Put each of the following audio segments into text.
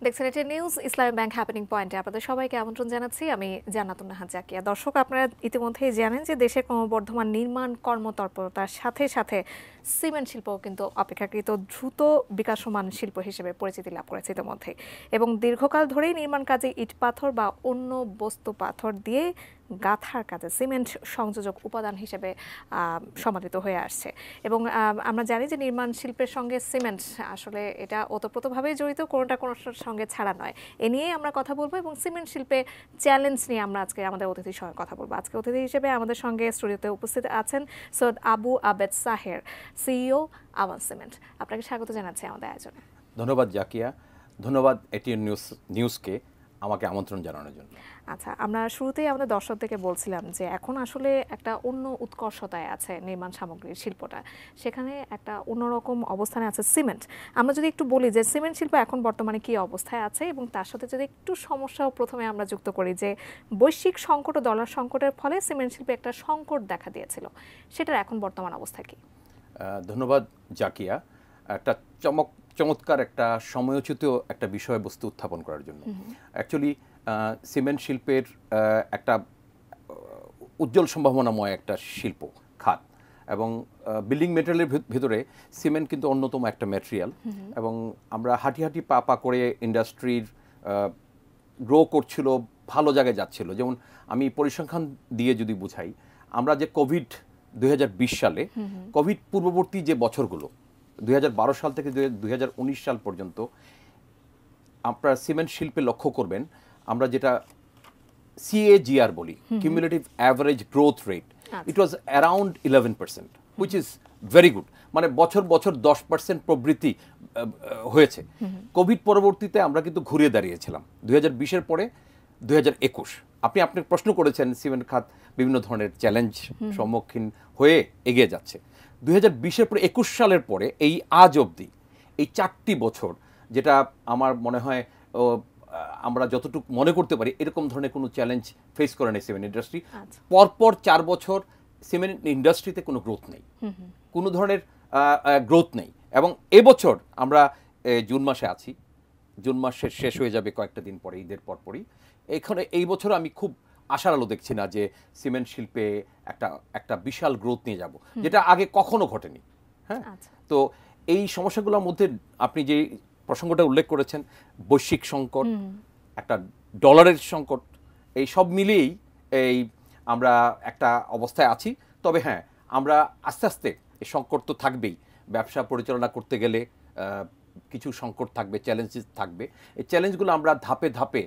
দেখছেন এটা নিউজ ইসলামী bank happening পয়েন্টে আপনাদের সবাইকে আমন্ত্রণ জানাচ্ছি। আমি জান্নাতুন নাহার জাকিয়া। দর্শক, আপনারা ইতিমধ্যেই জানেন যে দেশের ক্রমবর্ধমান নির্মাণ কর্মতৎপরতার সাথে সাথে সিমেন্ট শিল্পও কিন্তু অপেক্ষাকৃত দ্রুত বিকাশমান শিল্প হিসেবে পরিচিতি লাভ করেছে ইতিমধ্যেই, এবং দীর্ঘকাল ধরেই নির্মাণ কাজে ইট পাথর বা অন্য বস্তু পাথর দিয়ে গাঁথার কাজে সিমেন্ট সংযোজক উপাদান হিসেবে সমাদিত হয়ে আসছে। এবং আমরা জানি যে নির্মাণ শিল্পের সঙ্গে সিমেন্ট আসলে এটা ওতপ্রোতভাবেই জড়িত, কোনোটা কোনোটার সঙ্গে ছাড়া নয়। এ নিয়েই আমরা কথা বলবো এবং সিমেন্ট শিল্পে চ্যালেঞ্জ নিয়ে আমরা আজকে আমাদের অতিথির সঙ্গে কথা বলবো। আজকে অতিথি হিসেবে আমাদের সঙ্গে স্টুডিওতে উপস্থিত আছেন সৈয়দ আবু আবেদ সাহের, সিইও আওয়ান সিমেন্ট। আপনাকে স্বাগত জানাচ্ছি আমাদের আয়োজনে। ধন্যবাদ জাকিয়া, ধন্যবাদ এটিএন নিউজকে আমাকে আমন্ত্রণ জানানোর জন্য। আচ্ছা, আমরা শুরুতেই আমাদের দর্শকদেরকে বলছিলাম যে এখন আসলে একটা অন্য উৎকর্ষতায় আছে নির্মাণ সামগ্রীর শিল্পটা, সেখানে একটা অন্যরকম অবস্থানে আছে সিমেন্ট। আমরা যদি একটু বলি যে সিমেন্ট শিল্প এখন বর্তমানে কী অবস্থায় আছে, এবং তার সাথে যদি একটু সমস্যাও প্রথমে আমরা যুক্ত করি যে বৈশ্বিক সংকট ও ডলার সংকটের ফলে সিমেন্ট শিল্পে একটা সংকট দেখা দিয়েছিল, সেটার এখন বর্তমান অবস্থা কী? ধন্যবাদ জাকিয়া, একটা চমৎকার একটা সময়োচিত একটা বিষয়বস্তু উত্থাপন করার জন্য। অ্যাকচুয়ালি সিমেন্ট শিল্পের একটা উজ্জ্বল সম্ভাবনাময় একটা শিল্প খাত, এবং বিল্ডিং মেটেরিয়ালের ভিতরে সিমেন্ট কিন্তু অন্যতম একটা ম্যাটেরিয়াল। এবং আমরা হাঁটি হাঁটি পা পা করে ইন্ডাস্ট্রির গ্রো করছিল, ভালো জায়গায় যাচ্ছিল। যেমন আমি পরিসংখ্যান দিয়ে যদি বুঝাই, আমরা যে কোভিড 2020 সালে, কোভিড পূর্ববর্তী যে বছরগুলো 2012 সাল থেকে 2019 সাল পর্যন্ত আপনার সিমেন্ট শিল্পে লক্ষ্য করবেন, আমরা যেটা CAGR বলি, cumulative average growth rate, it was around 11%, which is very good. মানে বছর বছর 10% প্রবৃদ্ধি হয়েছে। কোভিড পরবর্তীতে আমরা কিন্তু ঘুরিয়ে দাঁড়িয়েছিলাম 2020-এর পরে 2021। আপনি প্রশ্ন করেছেন সিমেন্ট খাত বিভিন্ন ধরনের চ্যালেঞ্জ সম্মুখীন হয়ে এগিয়ে যাচ্ছে। 2020-এর পরে 21 সালের পরে এই আজ অবধি এই 4টি বছর, যেটা আমার মনে হয় আমরা যতটুকু মনে করতে পারি এরকম ধরনের কোনো চ্যালেঞ্জ ফেস করে নেই সিমেন্ট ইন্ডাস্ট্রি। পরপর 4 বছর সিমেন্ট ইন্ডাস্ট্রিতে কোনো গ্রোথ নেই, কোনো ধরনের গ্রোথ নেই। এবং এবছর আমরা জুন মাসে আছি, জুন মাসের শেষ হয়ে যাবে কয়েকটা দিন পরে, ঈদের পরপরই। এখানে এই বছর আমি খুব আশার আলো দেখছি না যে সিমেন্ট শিল্পে একটা বিশাল গ্রোথ নিয়ে যাব, যেটা আগে কখনো ঘটেনি। হ্যাঁ, তো এই সমস্যাগুলোর মধ্যে আপনি যে প্রসঙ্গটা উল্লেখ করেছেন, বৈশ্বিক সংকট, একটা ডলারের সংকট, এই সব মিলিয়েই আমরা একটা অবস্থায় আছি। তবে হ্যাঁ, আমরা আস্তে আস্তে এই সংকট তো থাকবেই, ব্যবসা পরিচালনা করতে গেলে কিছু সংকট থাকবে, চ্যালেঞ্জেস থাকবে। এই চ্যালেঞ্জগুলো আমরা ধাপে ধাপে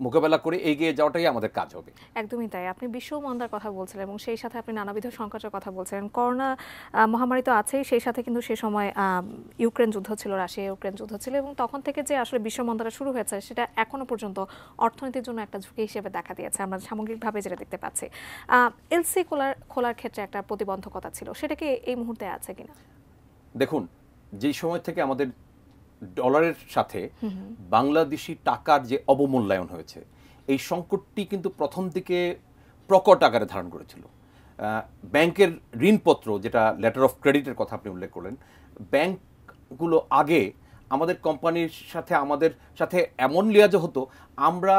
মোকাবেলা করে এগিয়ে যাওয়াটাই আমাদের কাজ হবে। একদমই তাই। আপনি বিশ্ব মন্দার কথা বলছিলেন এবং সেই সাথে আপনি নানাবিধ সংকটের কথা বলছিলেন। করোনা মহামারী তো আছেই, সেই সাথে কিন্তু সে সময় ইউক্রেন যুদ্ধ ছিল, রাশিয়া ইউক্রেন যুদ্ধ ছিল, এবং তখন থেকে যে আসলে বিশ্ব মন্দাটা শুরু হয়েছে সেটা এখনো পর্যন্ত অর্থনীতির জন্য একটা ঝুঁকি হিসেবে দেখা দিয়েছে, আমরা সামগ্রিকভাবে যেটা দেখতে পাচ্ছি। এলসি খোলার ক্ষেত্রে একটা প্রতিবন্ধকতা ছিল, সেটা কি এই মুহূর্তে আছে কিনা? দেখুন, যেই সময় থেকে আমাদের ডলারের সাথে বাংলাদেশি টাকার যে অবমূল্যায়ন হয়েছে, এই সংকটটি কিন্তু প্রথম দিকে প্রকট আকারে ধারণ করেছিল। ব্যাংকের ঋণপত্র, যেটা লেটার অফ ক্রেডিটের কথা আপনি উল্লেখ করলেন, ব্যাংকগুলো আগে আমাদের কোম্পানির সাথে আমাদের সাথে এমন লিয়াজ হতো, আমরা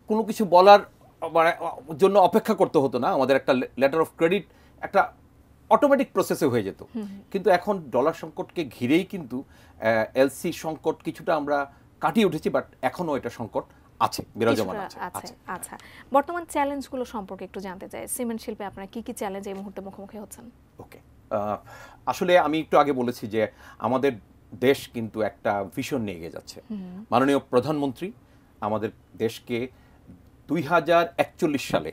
কোনো কিছু বলার জন্য অপেক্ষা করতে হতো না, আমাদের একটা লেটার অফ ক্রেডিট একটা অটোমেটিক প্রসেসে হয়ে যেত। কিন্তু এখন ডলার সংকটকে ঘিরেই কিন্তু এলসি সংকট কিছুটা আমরা কাটিয়ে উঠেছি, বাট এখনও এটা সংকট আছে, বিরাজমান আছে। আচ্ছা, বর্তমান চ্যালেঞ্জগুলো সম্পর্কে একটু জানতে চাই। সিমেন্ট শিল্পে আপনারা কি কি চ্যালেঞ্জ এই মুহূর্তে মুখোমুখি হচ্ছেন? ওকে, আসলে আমি একটু আগে বলেছি যে আমাদের দেশ কিন্তু একটা ভিশন নিয়ে এগিয়ে যাচ্ছে। মাননীয় প্রধানমন্ত্রী আমাদের দেশকে 2041 সালে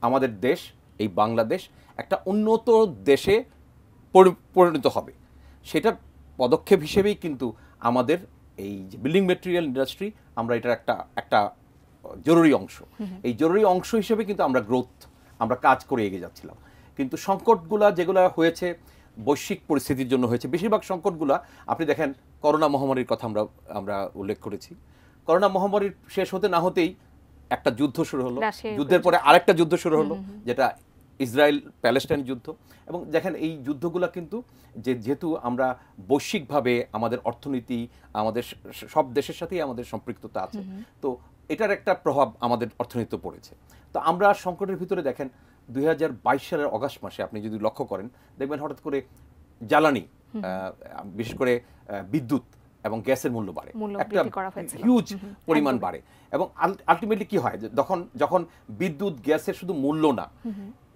আমাদের দেশ, এই বাংলাদেশ, একটা উন্নত দেশে পরিণত হবে। সেটার পদক্ষেপ হিসেবেই কিন্তু আমাদের এই যে বিল্ডিং মেটেরিয়াল ইন্ডাস্ট্রি, আমরা এটার একটা জরুরি অংশ। এই জরুরি অংশ হিসেবে কিন্তু আমরা কাজ করে এগিয়ে যাচ্ছিলাম। কিন্তু সংকটগুলা যেগুলো হয়েছে বৈশ্বিক পরিস্থিতির জন্য হয়েছে, বেশিরভাগ সংকটগুলা আপনি দেখেন করোনা মহামারীর কথা আমরা উল্লেখ করেছি। করোনা মহামারীর শেষ হতে না হতেই একটা যুদ্ধ শুরু হলো, যুদ্ধের পরে আরেকটা যুদ্ধ শুরু হলো, যেটা ইসরায়েল প্যালেস্টাইন যুদ্ধ, এবং দেখেন এই যুদ্ধগুলো কিন্তু যেহেতু আমরা বৈশ্বিকভাবে আমাদের অর্থনীতি আমাদের সব দেশের সাথেই আমাদের সম্পৃক্ততা আছে, তো এটার একটা প্রভাব আমাদের অর্থনীতিতে পড়েছে। তো আমরা সংকটের ভিতরে দেখেন 2022 সালের অগাস্ট মাসে আপনি যদি লক্ষ্য করেন, দেখবেন হঠাৎ করে জ্বালানি, বিশেষ করে বিদ্যুৎ এবং গ্যাসের মূল্য বাড়ে, একটা হিউজ পরিমাণ বাড়ে। এবং আলটিমেটলি কি হয়, যখন বিদ্যুৎ গ্যাসের শুধু মূল্য না,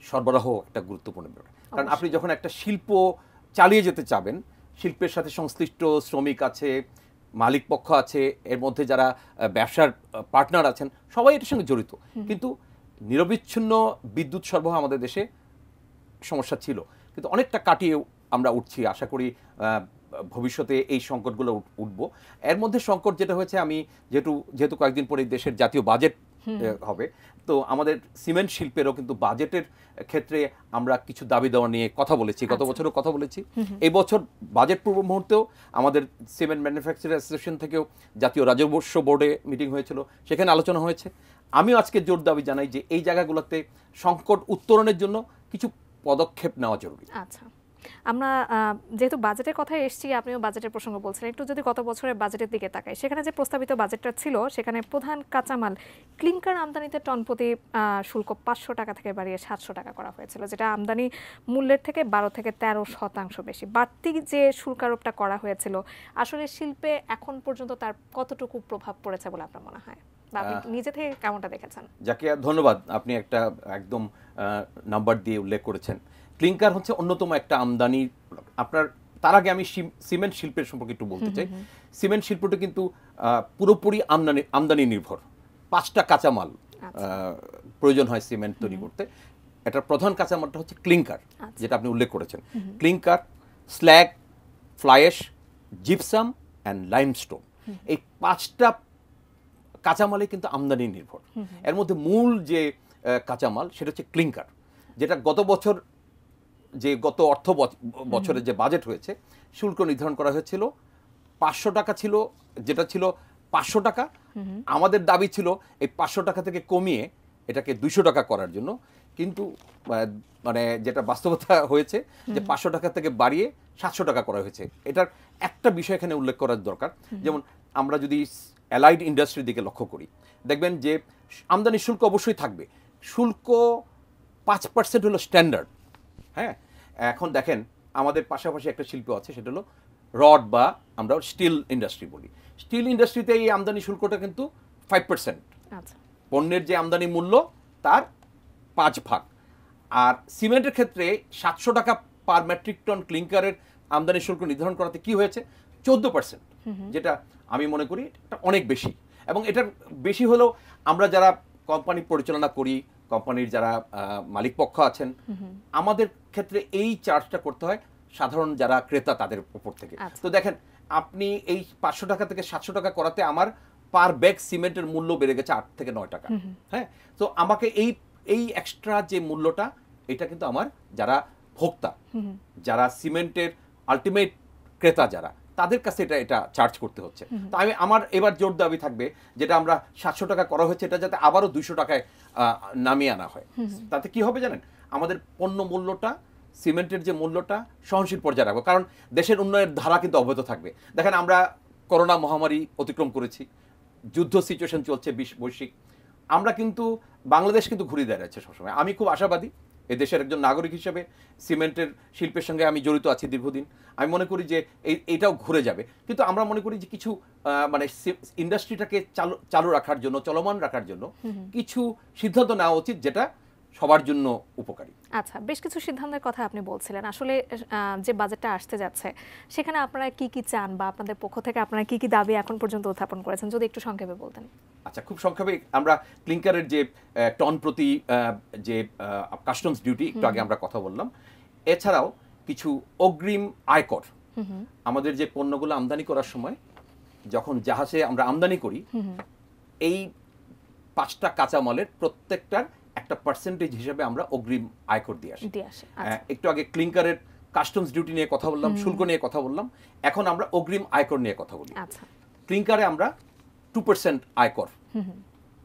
সরবরাহ একটা গুরুত্বপূর্ণ ব্যাপার। কারণ আপনি যখন একটা শিল্প চালিয়ে যেতে চাবেন, শিল্পের সাথে সংশ্লিষ্ট শ্রমিক আছে, মালিক পক্ষ আছে, এর মধ্যে যারা ব্যবসার পার্টনার আছেন, সবাই এটার সঙ্গে জড়িত। কিন্তু নিরবিচ্ছিন্ন বিদ্যুৎ সরবরাহ আমাদের দেশে সমস্যা ছিল, কিন্তু অনেকটা কাটিয়ে আমরা উঠছি। আশা করি ভবিষ্যতে এই সংকটগুলো উঠবো। এর মধ্যে সংকট যেটা হয়েছে, আমি যেহেতু কয়েকদিন পরে দেশের জাতীয় বাজেট হবে, তো আমাদের সিমেন্ট শিল্পেরও কিন্তু বাজেটের ক্ষেত্রে আমরা কিছু দাবি দেওয়া নিয়ে কথা বলেছি, গত বছরও কথা বলেছি। এই বছর বাজেট পূর্ব মুহূর্তেও আমাদের সিমেন্ট ম্যানুফ্যাকচারার অ্যাসোসিয়েশন থেকেও জাতীয় রাজস্ব বোর্ডে মিটিং হয়েছিল, সেখানে আলোচনা হয়েছে। আমিও আজকে জোর দাবি জানাই যে এই জায়গাগুলোতে সংকট উত্তরণের জন্য কিছু পদক্ষেপ নেওয়া জরুরি। আচ্ছা, আমরা যেহেতু বাজেটের কথা এসেছি, আপনিও বাজেটের প্রসঙ্গ বলছেন, একটু যদি গত বছরের বাজেটের দিকে তাকাই, সেখানে যে প্রস্তাবিত বাজেটটা ছিল, সেখানে প্রধান কাঁচামাল ক্লিংকার আমদানিতে টন প্রতি শুল্ক 500 টাকা থেকে বাড়িয়ে 700 টাকা করা হয়েছিল, যেটা আমদানি মূল্যের থেকে 12 থেকে 13% বেশি। বাড়তি যে শুল্ক আরোপটা করা হয়েছিল, আসলে শিল্পে এখন পর্যন্ত তার কতটুকু প্রভাব পড়েছে বলে আপনার মনে হয়, বা আপনি নিজে থেকে কেমনটা দেখেছেন? জাকিয়া, ধন্যবাদ। আপনি একটা একদম নাম্বার দিয়ে উল্লেখ করেছেন। ক্লিংকার হচ্ছে অন্যতম একটা আমদানি। তার আগে আমি সিমেন্ট শিল্পের সম্পর্কে একটু বলতে চাই। সিমেন্ট শিল্পটা কিন্তু পুরোপুরি আমদানি নির্ভর। 5টা কাঁচামাল প্রয়োজন হয় সিমেন্ট তৈরি করতে। এটার প্রধান কাঁচামালটা হচ্ছে ক্লিংকার, যেটা আপনি উল্লেখ করেছেন। Clinker, slug, fly ash, gypsum and limestone, এই 5টা কাঁচামালে কিন্তু আমদানি নির্ভর। এর মধ্যে মূল যে কাঁচামাল সেটা হচ্ছে ক্লিংকার, যেটা গত অর্থ বছরের যে বাজেট হয়েছে, শুল্ক নির্ধারণ করা হয়েছিল 500 টাকা ছিল, যেটা ছিল 500 টাকা। আমাদের দাবি ছিল এই 500 টাকা থেকে কমিয়ে এটাকে 200 টাকা করার জন্য, কিন্তু মানে যেটা বাস্তবতা হয়েছে যে 500 টাকা থেকে বাড়িয়ে 700 টাকা করা হয়েছে। এটার একটা বিষয় এখানে উল্লেখ করার দরকার, যেমন আমরা যদি অ্যালাইড ইন্ডাস্ট্রির দিকে লক্ষ্য করি, দেখবেন যে আমদানি শুল্ক অবশ্যই থাকবে। শুল্ক 5% হলো স্ট্যান্ডার্ড। হ্যাঁ, এখন দেখেন আমাদের পাশাপাশি একটা শিল্প আছে, সেটা হলো রড বা আমরা স্টিল ইন্ডাস্ট্রি বলি। স্টিল ইন্ডাস্ট্রিতে এই আমদানি শুল্কটা কিন্তু 5%। পণ্যের যে আমদানি মূল্য তার 5 ভাগ। আর সিমেন্টের ক্ষেত্রে 700 টাকা পার মেট্রিক টন ক্লিংকারের আমদানি শুল্ক নির্ধারণ করাতে কি হয়েছে, 14%, যেটা আমি মনে করি এটা অনেক বেশি। এবং এটার বেশি হলেও আমরা যারা কোম্পানি পরিচালনা করি, কোম্পানির যারা মালিক পক্ষ আছেন, আমাদের ক্ষেত্রে এই চার্জটা করতে হয় সাধারণ যারা ক্রেতা তাদের উপর থেকে। তো দেখেন, আপনি এই 500 টাকা থেকে 700 টাকা করাতে আমার পার ব্যাগ সিমেন্টের মূল্য বেড়ে গেছে 8 থেকে 9 টাকা। হ্যাঁ, তো আমাকে এই এক্সট্রা যে মূল্যটা, এটা কিন্তু আমার যারা ভোক্তা, যারা সিমেন্টের আলটিমেট ক্রেতা যারা, তাদের কাছে এটা চার্জ করতে হচ্ছে। তো আমার এবার জোর দাবি থাকবে, যেটা আমরা 700 টাকা করা হয়েছে, এটা যাতে আবারও 200 টাকায় নামিয়ে আনা হয়। তাতে কি হবে জানেন, আমাদের পণ্য মূল্যটা, সিমেন্টের যে মূল্যটা সহনশীল পর্যায়ে রাখবো। কারণ দেশের উন্নয়নের ধারা কিন্তু অব্যাহত থাকবে। দেখেন, আমরা করোনা মহামারী অতিক্রম করেছি, যুদ্ধ সিচুয়েশন চলছে বৈশ্বিক, আমরা কিন্তু বাংলাদেশ কিন্তু ঘুরে দাঁড়াচ্ছে সবসময়। আমি খুব আশাবাদী, এই দেশের একজন নাগরিক হিসেবে সিমেন্টের শিল্পের সঙ্গে আমি জড়িত আছি দীর্ঘদিন। আমি মনে করি যে এইটাও ঘুরে যাবে। কিন্তু আমরা মনে করি যে কিছু মানে ইন্ডাস্ট্রিটাকে চালু রাখার জন্য, চলমান রাখার জন্য কিছু সিদ্ধান্ত নেওয়া উচিত, যেটা সবার জন্য উপকারী। আচ্ছা, বেশ কিছু সিদ্ধান্তের কথা আপনি বলছিলেন। আসলে যে বাজেটটা আসতে যাচ্ছে, সেখানে আপনারা কি কি চান, বা আপনাদের পক্ষ থেকে আপনারা কি কি দাবি এখন পর্যন্ত উত্থাপন করেছেন, যদি একটু সংক্ষেপে বলতেন। আচ্ছা, খুব সংক্ষেপে, আমরা ক্লিংকারের যে টন প্রতি যে কাস্টমস ডিউটি, একটু আগে আমরা কথা বললাম, এছাড়াও কিছু অগ্রিম আয়কর, আমাদের যে পণ্যগুলো আমদানি করার সময় যখন জাহাজে আমরা আমদানি করি, এই 5টা কাঁচামালের প্রত্যেকটার একটা পার্সেন্টেজ হিসেবে আমরা অগ্রিম আয়কর দিয়ে আসি। একটু আগে ক্লিংকারের কাস্টমস ডিউটি নিয়ে কথা বললাম, শুল্ক নিয়ে কথা বললাম, এখন আমরা অগ্রিম আয়কর নিয়ে কথা বলি। ক্লিংকারে আমরা 2% আয়কর,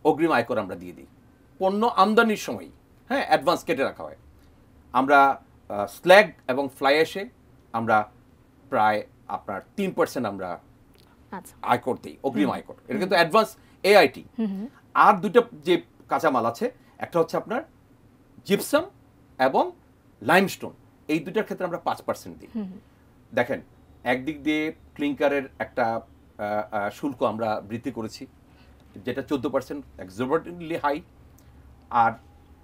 অগ্রিম আয়কর আমরা দিয়ে দিই পণ্য আমদানির সময়। হ্যাঁ, অ্যাডভান্স কেটে রাখা হয়। আমরা স্ল্যাগ এবং ফ্লাই অ্যাশে আমরা প্রায় আপনার 3% আমরা আচ্ছা আয়কর দিই, অগ্রিম আয়কর। এটা কিন্তু অ্যাডভান্স এআইটি। আর দুটো যে কাঁচামাল আছে, একটা হচ্ছে আপনার জিপসাম এবং লাইমস্টোন, এই দুটার ক্ষেত্রে আমরা 5% দিই। দেখেন, একদিক দিয়ে ক্লিংকারের একটা শুল্ক আমরা বৃদ্ধি করেছি, যেটা 14%, এক্সোরবিটেন্টলি হাই। আর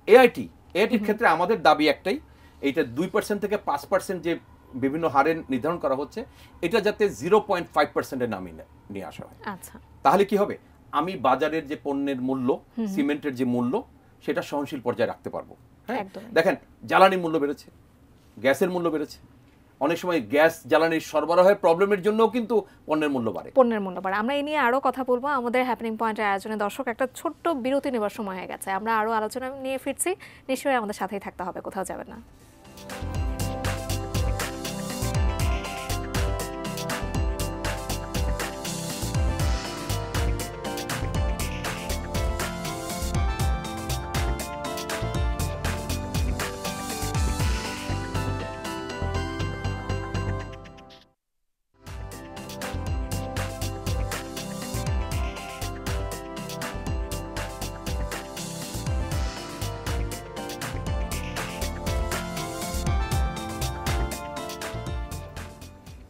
এআইটির ক্ষেত্রে আমাদের দাবি একটাই, এইটা 2% থেকে 5% যে বিভিন্ন হারে নির্ধারণ করা হচ্ছে, এটা যাতে 0.5% নামিয়ে নিয়ে আসা হয়। আচ্ছা, তাহলে কি হবে, আমি বাজারের যে পণ্যের মূল্য, সিমেন্টের যে মূল্য, সেটা সহনশীল পর্যায়ে রাখতে পারবো। হ্যাঁ, দেখেন জ্বালানি মূল্য বেড়েছে, গ্যাসের মূল্য বেড়েছে, অনেক সময় গ্যাস জ্বালানির সরবরাহের প্রবলেমের জন্যও কিন্তু পণ্যের মূল্য বাড়ে। আমরা এই নিয়ে আরো কথা বলবো আমাদের হ্যাপেনিং পয়েন্টের আয়োজনে। দর্শক, একটা ছোট্ট বিরতি নেবার সময় হয়ে গেছে, আমরা আরো আলোচনা নিয়ে ফিরছি, নিশ্চয়ই আমাদের সাথেই থাকতে হবে, কোথাও যাবেন না।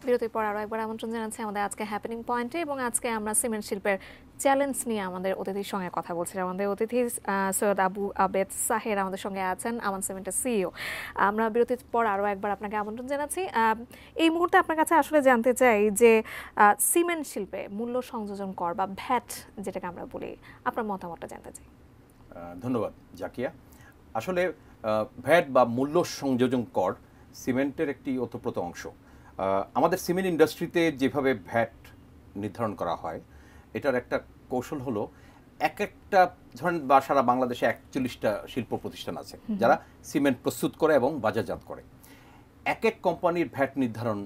বিরতির পর আরও একবার আমন্ত্রণ জানাচ্ছি আমাদের আজকে হ্যাপেনিং পয়েন্টে, এবং আজকে আমরা সিমেন্ট শিল্পের চ্যালেঞ্জ নিয়ে আমাদের অতিথির সঙ্গে কথা বলছিলাম। আমাদের অতিথি সৈয়দ আবু আবেদ সাহের আমাদের সঙ্গে আছেন, আমান সিমেন্টের সিইও। আমরা বিরতির পর আরও একবার আপনাকে আমন্ত্রণ জানাচ্ছি। এই মুহূর্তে আপনার কাছে আসলে জানতে চাই যে সিমেন্ট শিল্পে মূল্য সংযোজন কর বা ভ্যাট যেটাকে আমরা বলি, আপনার মতামতটা জানতে চাই। ধন্যবাদ জাকিয়া। আসলে ভ্যাট বা মূল্য সংযোজন কর সিমেন্টের একটি ওতপ্রোত অংশ। আমাদের সিমেন্ট ইন্ডাস্ট্রিতে যেভাবে ভ্যাট নির্ধারণ করা হয়, এটার একটা কৌশল হলো, এক একটা ধরেন বা সারা বাংলাদেশে 41টা শিল্প প্রতিষ্ঠান আছে যারা সিমেন্ট প্রস্তুত করে এবং বাজারজাত করে। এক এক কোম্পানির ভ্যাট নির্ধারণ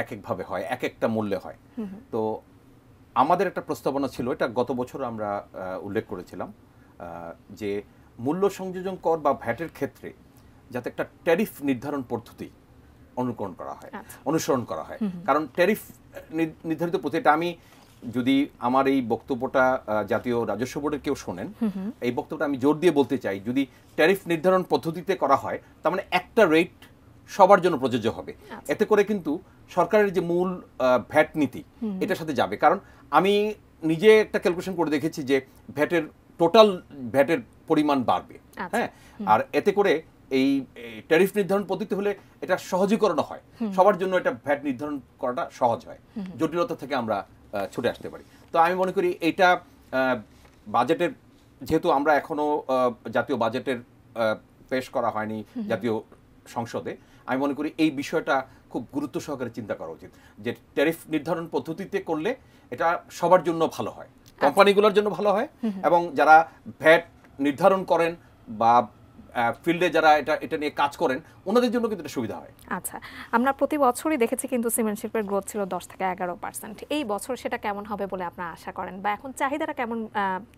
এক একভাবে হয়, এক একটা মূল্যে হয়। তো আমাদের একটা প্রস্তাবনা ছিল, এটা গত বছর আমরা উল্লেখ করেছিলাম, যে মূল্য সংযোজন কর বা ভ্যাটের ক্ষেত্রে যাতে একটা ট্যারিফ নির্ধারণ পদ্ধতি অনুসরণ করা হয়। কারণ ট্যারিফ নির্ধারিত পদ্ধতিটা, আমি যদি আমার এই বক্তব্যটা জাতীয় রাজস্ব বোর্ডের কেউ শোনেন, এই বক্তব্যটা আমি জোর দিয়ে বলতে চাই, যদি ট্যারিফ নির্ধারণ পদ্ধতিতে করা হয়, তার মানে একটা রেট সবার জন্য প্রযোজ্য হবে। এতে করে কিন্তু সরকারের যে মূল ভ্যাট নীতি, এটার সাথে যাবে। কারণ আমি নিজে একটা ক্যালকুলেশন করে দেখেছি যে টোটাল ভ্যাটের পরিমাণ বাড়বে। হ্যাঁ, আর এতে করে এই ট্যারিফ নির্ধারণ পদ্ধতি হলে এটা সহজীকরণ হয়, সবার জন্য এটা ভ্যাট নির্ধারণ করাটা সহজ হয়, জটিলতা থেকে আমরা ছুটে আসতে পারি। তো আমি মনে করি এটা বাজেটের, যেহেতু আমরা এখনো জাতীয় বাজেটের পেশ করা হয়নি জাতীয় সংসদে, আমি মনে করি এই বিষয়টা খুব গুরুত্ব সহকারে চিন্তা করা উচিত, যে ট্যারিফ নির্ধারণ পদ্ধতিতে করলে এটা সবার জন্য ভালো হয়, কোম্পানিগুলোর জন্য ভালো হয়, এবং যারা ভ্যাট নির্ধারণ করেন বা ফিল্ডে যারা এটা নিয়ে কাজ করেন, ওনাদের জন্য কিন্তু এটা সুবিধা হয়। আচ্ছা, আমরা প্রতি বছরই দেখেছি কিন্তু সিমেন্ট শিল্পের গ্রোথ ছিল 10 থেকে 11%। এই বছর সেটা কেমন হবে বলে আপনারা আশা করেন, বা এখন চাহিদাটা কেমন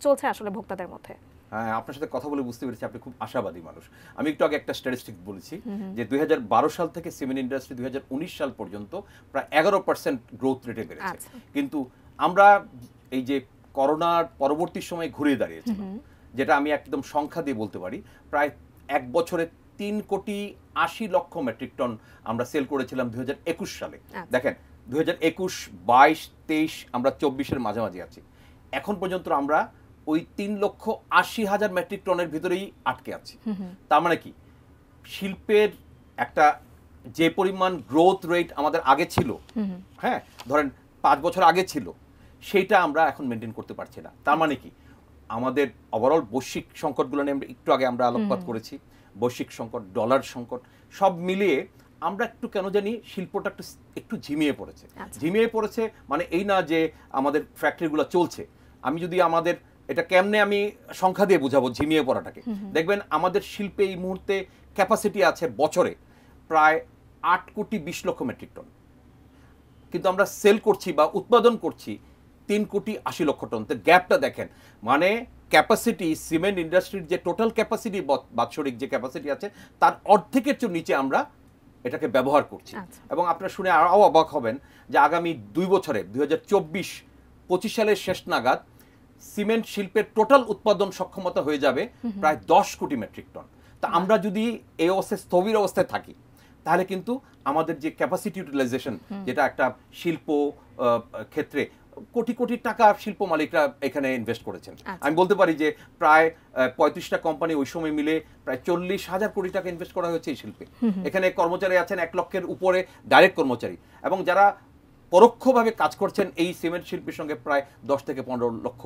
চলছে আসলে ভোক্তাদের মধ্যে? হ্যাঁ, আপনার সাথে কথা বলে বুঝতে পেরেছি আপনি খুব আশাবাদী মানুষ। আমি একটু আগে একটা স্ট্যাটিস্টিক বলেছি যে 2012 সাল থেকে সিমেন্ট ইন্ডাস্ট্রি 2019 সাল পর্যন্ত প্রায় 11% গ্রোথ রেটে বেড়েছে। কিন্তু আমরা এই যে করোনার পরবর্তী সময় ঘুরে দাঁড়িয়েছি, যেটা আমি একদম সংখ্যা দিয়ে বলতে পারি, প্রায় এক বছরে 3,80,00,000 মেট্রিক টন আমরা সেল করেছিলাম 2021 সালে। দেখেন, 2021, 22, 23, আমরা 24-এর মাঝামাঝি আছি। এখন পর্যন্ত আমরা ওই 3,80,000 মেট্রিক টনের ভিতরেই আটকে আছি। তার মানে কি, শিল্পের একটা যে পরিমাণ গ্রোথ রেট আমাদের আগে ছিল, হ্যাঁ ধরেন 5 বছর আগে ছিল, সেইটা আমরা এখন মেনটেন করতে পারছি না। তার মানে কি, আমাদের ওভারঅল বৈশ্বিক সংকটগুলো নিয়ে একটু আগে আমরা আলোকপাত করেছি, বৈশ্বিক সংকট, ডলার সংকট, সব মিলিয়ে আমরা একটু কেন জানি শিল্পটা একটু ঝিমিয়ে পড়েছে। ঝিমিয়ে পড়েছে মানে এই না যে আমাদের ফ্যাক্টরিগুলো চলছে। আমি যদি আমাদের এটা কেমনে আমি সংখ্যা দিয়ে বুঝাবো ঝিমিয়ে পড়াটাকে, দেখবেন আমাদের শিল্পে এই মুহূর্তে ক্যাপাসিটি আছে বছরে প্রায় 8,20,00,000 মেট্রিক টন, কিন্তু আমরা সেল করছি বা উৎপাদন করছি 3,80,00,000 টন। তো গ্যাপটা দেখেন, মানে ক্যাপাসিটি সিমেন্ট ইন্ডাস্ট্রির যে টোটাল ক্যাপাসিটি বাৎসরিক যে ক্যাপাসিটি আছে তার অর্ধেকের চেয়ে নিচে আমরা এটাকে ব্যবহার করছি। এবং আপনারা শুনে আরও অবাক হবেন যে আগামী 2 বছরে 2024-25 সালের শেষ নাগাদ সিমেন্ট শিল্পের টোটাল উৎপাদন সক্ষমতা হয়ে যাবে প্রায় 10 কোটি মেট্রিক টন। তা আমরা যদি এই অবস্থায় স্থবির অবস্থায় থাকি তাহলে কিন্তু আমাদের যে ক্যাপাসিটি ইউটিলাইজেশন, যেটা একটা শিল্প ক্ষেত্রে কোটি কোটি টাকা শিল্প মালিকরা এখানে ইনভেস্ট করেছেন, আমি বলতে পারি যে প্রায় 35টা কোম্পানি ওই সময় মিলে প্রায় 40,000 কোটি টাকা ইনভেস্ট করা হয়েছে এই শিল্পে। এখানে কর্মচারী আছেন 1 লক্ষের উপরে ডাইরেক্ট কর্মচারী, এবং যারা পরোক্ষভাবে কাজ করছেন এই সিমেন্ট শিল্পের সঙ্গে প্রায় 10 থেকে 15 লক্ষ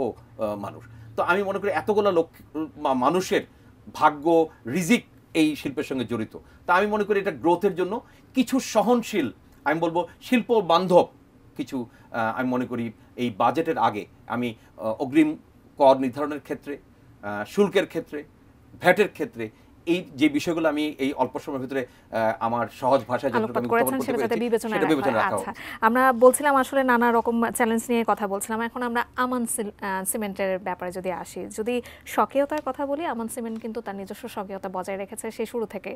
মানুষ। তো আমি মনে করি এতগুলো মানুষের ভাগ্য রিজিক এই শিল্পের সঙ্গে জড়িত। তা আমি মনে করি এটা গ্রোথের জন্য কিছু সহনশীল, আমি বলবো শিল্প বান্ধব কিছু, আমি মনে করি এই বাজেটের আগে আমি অগ্রিম কর নির্ধারণের ক্ষেত্রে, শুল্কের ক্ষেত্রে, ভ্যাটের ক্ষেত্রে এই যে বিষয়গুলো আমি এই অল্প সময়ের ভিতরে আমার সহজ ভাষায় আমরা বলছিলাম আসলে নানা রকম চ্যালেঞ্জ নিয়ে কথা বলছিলাম। এখন আমরা আমান সিমেন্টের ব্যাপারে যদি আসি, যদি স্বকীয়তার কথা বলি, আমান সিমেন্ট কিন্তু তার নিজস্ব স্বকীয়তা বজায় রেখেছে সেই শুরু থেকে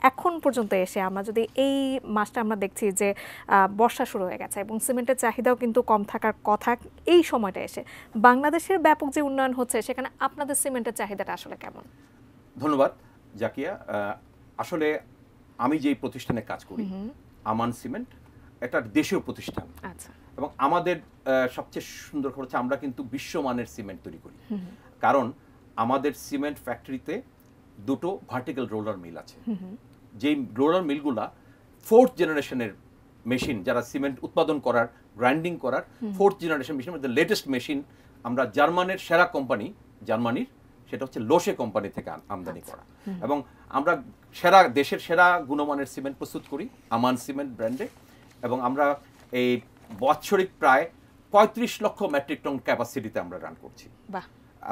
এখন পর্যন্ত এসে। আমরা যদি এই মাসটা আমরা দেখছি যে বর্ষা শুরু হয়ে গেছে এবং সিমেন্টের চাহিদাও কিন্তু কম থাকার কথা, এই সময়টা এসে বাংলাদেশের ব্যাপক যে উন্নয়ন হচ্ছে সেখানে আপনাদের সিমেন্টের চাহিদাটা আসলে কেমন? ধন্যবাদ জাকিয়া। আসলে আমি যেই প্রতিষ্ঠানে কাজ করি আমান সিমেন্ট, একটা দেশীয় প্রতিষ্ঠান, এবং আমাদের সবচেয়ে সুন্দর খবর হচ্ছে আমরা কিন্তু বিশ্বমানের সিমেন্ট তৈরি করি। কারণ আমাদের সিমেন্ট ফ্যাক্টরিতে 2টো ভার্টিক্যাল রোলার মিল আছে, যেই রোলার মিলগুলা 4th জেনারেশনের মেশিন, যারা সিমেন্ট উৎপাদন করার, গ্রাইন্ডিং করার 4th generation machine, latest machine আমরা জার্মানের সেরা কোম্পানি, জার্মানির সেটা হচ্ছে লোশে কোম্পানি থেকে আমদানি করা, এবং আমরা দেশের সেরা গুণমানের সিমেন্ট প্রস্তুত করি আমান সিমেন্ট ব্র্যান্ডে, এবং আমরা এই বাৎসরিক প্রায় 35 লক্ষ মেট্রিক টন ক্যাপাসিটিতে আমরা রান করছি।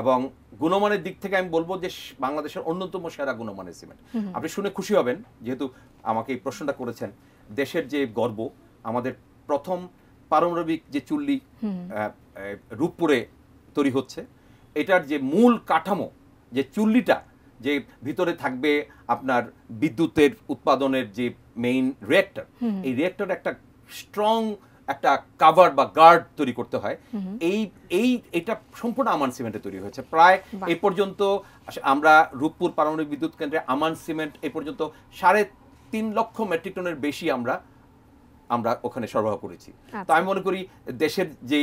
এবং গুণমানের দিক থেকে আমি বলবো যে বাংলাদেশের অন্যতম সেরা গুণমানের সিমেন্ট। আপনি শুনে খুশি হবেন, যেহেতু আমাকে এই প্রশ্নটা করেছেন, দেশের যে গর্ব, আমাদের প্রথম পারমাণবিক যে চুল্লি রূপপুরে তৈরি হচ্ছে, এটার যে মূল কাঠামো, যে চুল্লিটা, যে ভিতরে থাকবে আপনার বিদ্যুতের উৎপাদনের যে মেইন রিঅ্যাক্টর, এই রিঅ্যাক্টর একটা স্ট্রং একটা কাভার বা গার্ড তৈরি করতে হয়। এটা সম্পূর্ণ আমান সিমেন্টে তৈরি হয়েছে। প্রায় এই পর্যন্ত আমরা রূপপুর পারমাণবিক বিদ্যুৎ কেন্দ্রে আমান সিমেন্ট এই পর্যন্ত 3.5 লক্ষ মেট্রিক টনের বেশি আমরা ওখানে সরবরাহ করেছি। তো আমি মনে করি দেশের যে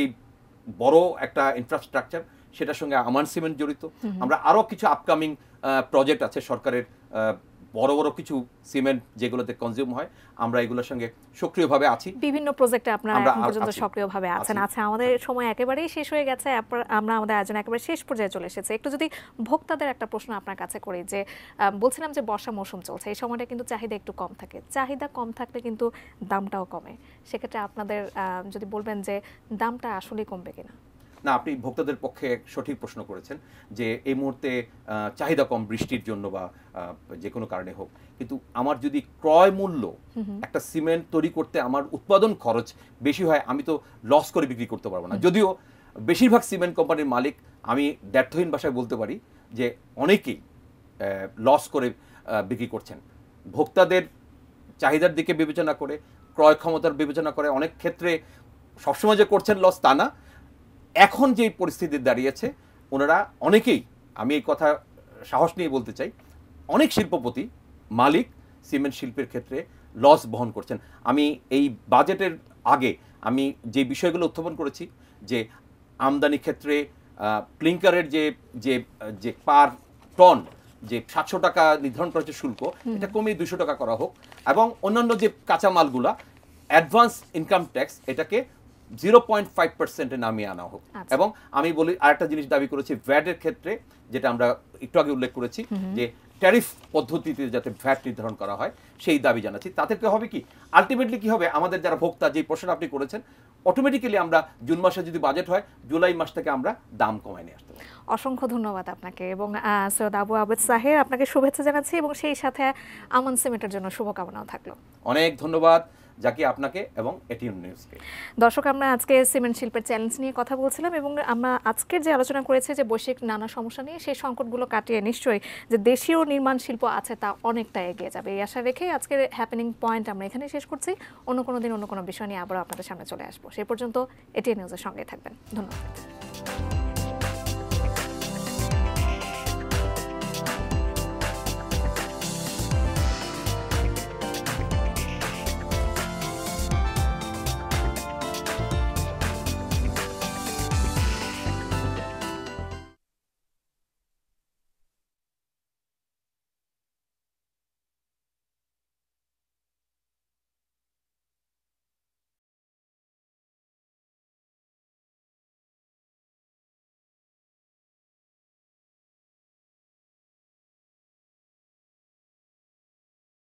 বড় একটা ইনফ্রাস্ট্রাকচার, সেটার সঙ্গে আমান সিমেন্ট জড়িত। আমরা আরো কিছু আপকামিং প্রজেক্ট আছে সরকারের, বড় বড় কিছু সিমেন্ট যেগুলোতে কনজিউম হয়, আমরা এগুলোর সঙ্গে সক্রিয়ভাবে আছি। বিভিন্ন প্রজেক্টে আপনারা এখন পর্যন্ত সক্রিয়ভাবে আছেন। আচ্ছা, আমাদের সময় একেবারেই শেষ হয়ে গেছে, আমরা আমাদের আয়োজন একেবারে শেষ পর্যায়ে চলে এসেছে। একটু যদি ভোক্তাদের একটা প্রশ্ন আপনার কাছে করি, যে বলছিলাম যে বর্ষা মৌসুম চলছে, এই সময়টা কিন্তু চাহিদা একটু কম থাকে, চাহিদা কম থাকলে কিন্তু দামটাও কমে, সেক্ষেত্রে আপনাদের যদি বলবেন যে দামটা আসলেই কমবে কিনা? না, আপনি ভোক্তাদের পক্ষে সঠিক প্রশ্ন করেছেন যে এই মুহূর্তে চাহিদা কম বৃষ্টির জন্য বা যে কোনো কারণে হোক, কিন্তু আমার যদি ক্রয় মূল্য একটা সিমেন্ট তৈরি করতে আমার উৎপাদন খরচ বেশি হয়, আমি তো লস করে বিক্রি করতে পারবো না। যদিও বেশিরভাগ সিমেন্ট কোম্পানির মালিক, আমি দ্ব্যর্থহীন ভাষায় বলতে পারি যে অনেকেই লস করে বিক্রি করছেন। ভোক্তাদের চাহিদার দিকে বিবেচনা করে, ক্রয় ক্ষমতার বিবেচনা করে, অনেক ক্ষেত্রে সবসময় যে করছেন লস তা না। এখন যে পরিস্থিতি দাঁড়িয়েছে, ওনারা অনেকেই, আমি এই কথা সাহস নিয়ে বলতে চাই, অনেক শিল্পপতি মালিক সিমেন্ট শিল্পের ক্ষেত্রে লস বহন করছেন। আমি এই বাজেটের আগে আমি যে বিষয়গুলো উত্থাপন করেছি, যে আমদানি ক্ষেত্রে ক্লিংকারের যে পার টন যে 700 টাকা নির্ধারণ করা হচ্ছে শুল্ক, এটা কমিয়ে 200 টাকা করা হোক, এবং অন্যান্য যে কাঁচামালগুলা অ্যাডভান্স ইনকাম ট্যাক্স এটাকে 0.5% নামিয়ে আনা হোক। এবং আমি বলি আরেকটা জিনিস দাবি করেছি ভ্যাটের ক্ষেত্রে, যেটা আমরা একটু আগে উল্লেখ করেছি, যে ট্যারিফ পদ্ধতিতে যাতে ভ্যাট নির্ধারণ করা হয় সেই দাবি জানাচ্ছি। তাতে কি হবে, কি আলটিমেটলি কি হবে, আমাদের যারা ভোক্তা, যে প্রশ্নটা আপনি করেছেন, অটোমেটিক্যালি আমরা জুন মাসে যদি বাজেট হয়, জুলাই মাস থেকে আমরা দাম কমায় নিয়ে আসতে পারি। অসংখ্য ধন্যবাদ আপনাকে, এবং সৈয়দ আবু আবেদ সাহের আপনাকে শুভেচ্ছা জানাচ্ছি, এবং সেই সাথে আমান সিমেন্টের জন্য শুভকামনাও থাকলো। অনেক ধন্যবাদ জাকিয়া আপনাকে এবং এটিএন নিউজকে। দর্শক, আমরা আজকে সিমেন্ট শিল্পের চ্যালেঞ্জ নিয়ে কথা বলছিলাম এবং আমরা আজকের যে আলোচনা করেছি যে বৈশ্বিক নানা সমস্যা নিয়ে সেই সংকটগুলো কাটিয়ে নিশ্চয়ই যে দেশীয় নির্মাণ শিল্প আছে তা অনেকটা এগিয়ে যাবে এই আশা রেখেই আজকের হ্যাপেনিং পয়েন্ট আমরা এখানেই শেষ করছি। অন্য কোনো দিন অন্য কোনো বিষয় নিয়ে আবারও আপনাদের সামনে চলে আসবো। সেই পর্যন্ত এটিএন নিউজের সঙ্গেই থাকবেন। ধন্যবাদ।